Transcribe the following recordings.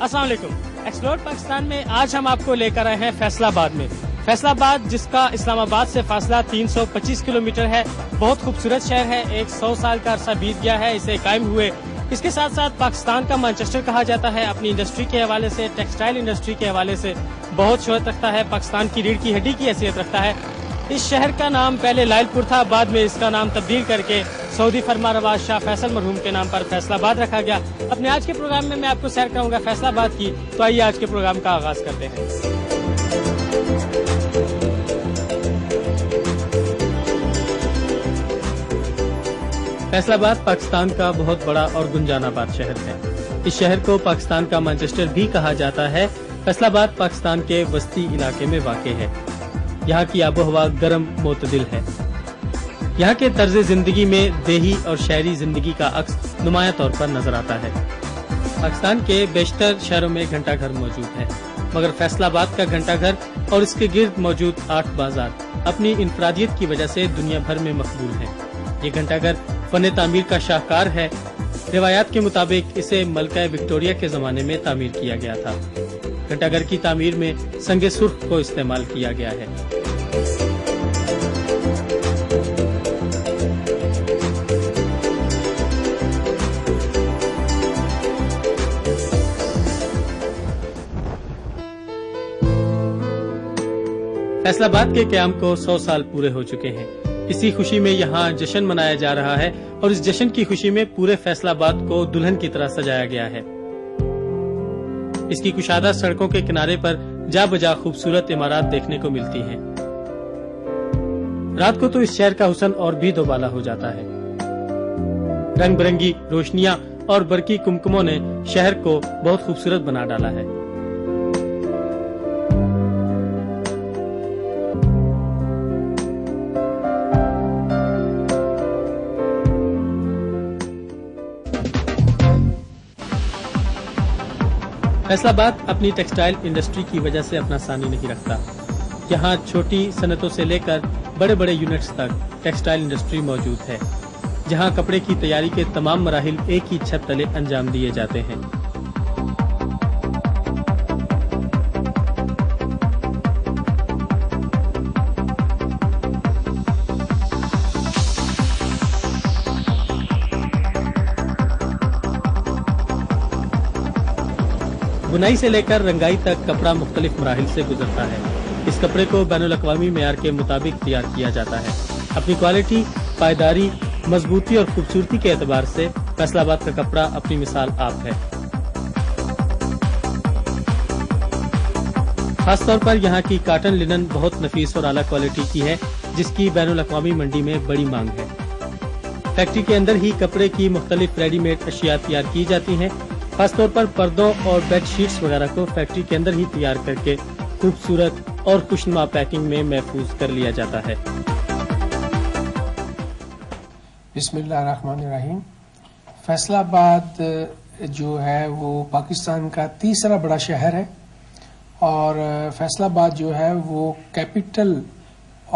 السلام علیکم. ایکسپلور پاکستان میں آج ہم آپ کو لے کر آئے ہیں فیصل آباد میں. فیصل آباد جس کا اسلام آباد سے فاصلہ 325 کلومیٹر ہے، بہت خوبصورت شہر ہے. 100 سال کا عرصہ بیت گیا ہے اسے قائم ہوئے. اس کے ساتھ ساتھ پاکستان کا مانچسٹر کہا جاتا ہے. اپنی انڈسٹری کے حوالے سے، ٹیکسٹائل انڈسٹری کے حوالے سے بہت شہرت رکھتا ہے. پاکستان کی ریڑھ کی ہڈی کی حیثیت رکھتا ہے. اس شہر کا نام پہلے لائل پور تھا، بعد میں اس کا نام تبدیل کر کے سعودی فرمانرواز شاہ فیصل مرحوم کے نام پر فیصل آباد رکھا گیا. اپنے آج کے پروگرام میں آپ کو سیر کراؤں گا فیصل آباد کی. تو آئیے آج کے پروگرام کا آغاز کرتے ہیں. فیصل آباد پاکستان کا بہت بڑا اور گنجان آباد شہر ہے. اس شہر کو پاکستان کا مانچسٹر بھی کہا جاتا ہے. فیصل آباد پاکستان کے وسطی علاقے میں واقع ہے. یہاں کی آب و ہوا گرم معتدل ہے. یہاں کے طرز زندگی میں دیہی اور شہری زندگی کا عکس نمایاں طور پر نظر آتا ہے. پاکستان کے بیشتر شہروں میں گھنٹہ گھر موجود ہے، مگر فیصل آباد کا گھنٹہ گھر اور اس کے گرد موجود 8 بازار اپنی انفرادیت کی وجہ سے دنیا بھر میں مقبول ہیں. یہ گھنٹہ گھر فن تعمیر کا شاہکار ہے. روایات کے مطابق اسے ملکہ وکٹوریہ کے زمانے میں تعمیر کیا گیا تھا. گھنٹہ گھر کی تعمیر میں سنگ سرخ کو استعمال کیا گیا ہے. فیصل آباد کے قیام کو 100 سال پورے ہو چکے ہیں. اسی خوشی میں یہاں جشن منایا جا رہا ہے اور اس جشن کی خوشی میں پورے فیصل آباد کو دلہن کی طرح سجایا گیا ہے. اس کی کشادہ سڑکوں کے کنارے پر جا بجا خوبصورت عمارات دیکھنے کو ملتی ہیں. رات کو تو اس شہر کا حسن اور بھی دوبالا ہو جاتا ہے. رنگ برنگی روشنیاں اور برقی کمکموں نے شہر کو بہت خوبصورت بنا ڈالا ہے. فیصل آباد اپنی ٹیکسٹائل انڈسٹری کی وجہ سے اپنا ثانی نہیں رکھتا. یہاں چھوٹی صنعتوں سے لے کر بڑے بڑے یونٹس تک ٹیکسٹائل انڈسٹری موجود ہے، جہاں کپڑے کی تیاری کے تمام مراحل ایک ہی چھت تلے انجام دیے جاتے ہیں. بنائی سے لے کر رنگائی تک کپڑا مختلف مراحل سے گزرتا ہے. اس کپڑے کو بین الاقوامی معیار کے مطابق تیار کیا جاتا ہے. اپنی کوالٹی، پائیداری، مضبوطی اور خوبصورتی کے اعتبار سے فیصل آباد کا کپڑا اپنی مثال آپ ہے. خاص طور پر یہاں کی کاٹن لنن بہت نفیس اور اعلیٰ کوالٹی کی ہے، جس کی بین الاقوامی منڈی میں بڑی مانگ ہے. فیکٹری کے اندر ہی کپڑے کی مختلف ریڈی میڈ اشیاء تیار کی جاتی ہیں. خاص طور پر پردوں اور بیڈ شیٹس وغیرہ کو فیکٹری کے اندر ہی تیار کر کے خوبصورت اور خوشنما پیکنگ میں محفوظ کر لیا جاتا ہے. بسم اللہ الرحمن الرحیم. فیصل آباد جو ہے وہ پاکستان کا تیسرا بڑا شہر ہے اور فیصل آباد جو ہے وہ کیپٹل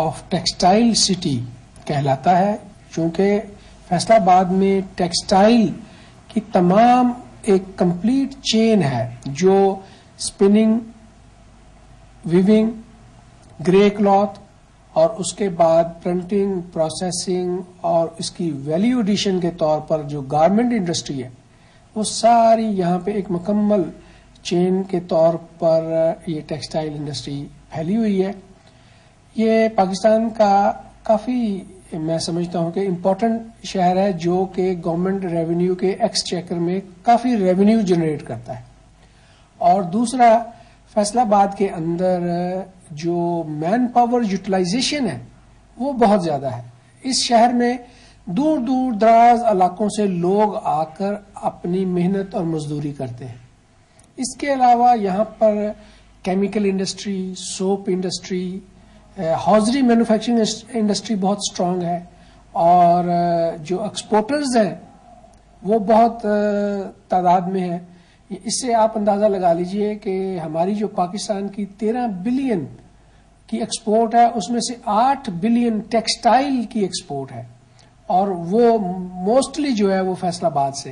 آف ٹیکسٹائل سٹی کہلاتا ہے، چونکہ فیصل آباد میں ٹیکسٹائل کی تمام ایک کمپلیٹ چین ہے، جو اسپننگ، ویونگ، گرے کلاتھ اور اس کے بعد پرنٹنگ، پروسیسنگ اور اس کی ویلیو ایڈیشن کے طور پر جو گارمنٹ انڈسٹری ہے وہ ساری یہاں پہ ایک مکمل چین کے طور پر یہ ٹیکسٹائل انڈسٹری پھیلی ہوئی ہے. یہ پاکستان کا کافی میں سمجھتا ہوں کہ امپورٹنٹ شہر ہے، جو کہ گورنمنٹ ریونیو کے ایکسچیکر میں کافی ریونیو جنریٹ کرتا ہے. اور دوسرا، فیصل آباد کے اندر جو مین پاور یوٹیلائزیشن ہے وہ بہت زیادہ ہے. اس شہر میں دور دور دراز علاقوں سے لوگ آ کر اپنی محنت اور مزدوری کرتے ہیں. اس کے علاوہ یہاں پر chemical industry, soap industry, hosiery manufacturing industry بہت اسٹرانگ ہے اور جو ایکسپورٹرز ہیں وہ بہت تعداد میں ہیں. اس سے آپ اندازہ لگا لیجئے کہ ہماری جو پاکستان کی 13 بلین کی ایکسپورٹ ہے اس میں سے 8 بلین ٹیکسٹائل کی ایکسپورٹ ہے اور وہ موسٹلی جو ہے وہ فیصل آباد سے.